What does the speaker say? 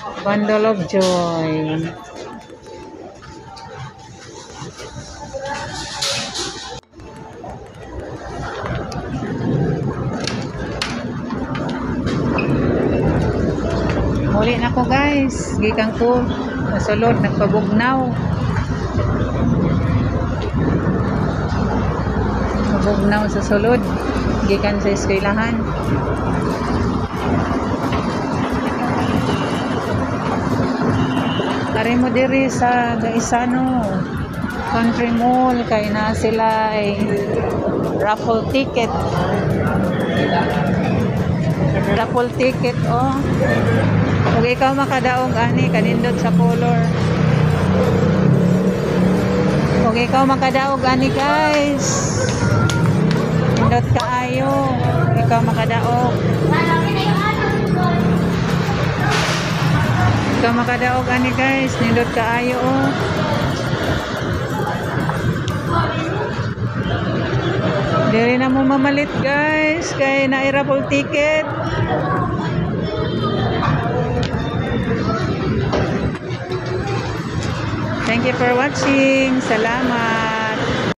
Bundle of joy. Muli na ko guys, gikan ko sa sulod nagpabugnaw. Pabugnaw sa sulod gikan sa eskwelahan. Ari mo diri sa Gaisano Country Mall kay na sila ay raffle ticket. Raffle ticket oh. Kung ikaw makadaog ani kanindot sa color. Kung ikaw makadaog ani guys. Nindot kaayo. Ikaw makadaog. Ikaw makadaog ani guys. Nindot kaayo oh. Diri na mo mamalit guys kay na raffle ticket. Thank you for watching. Salamat.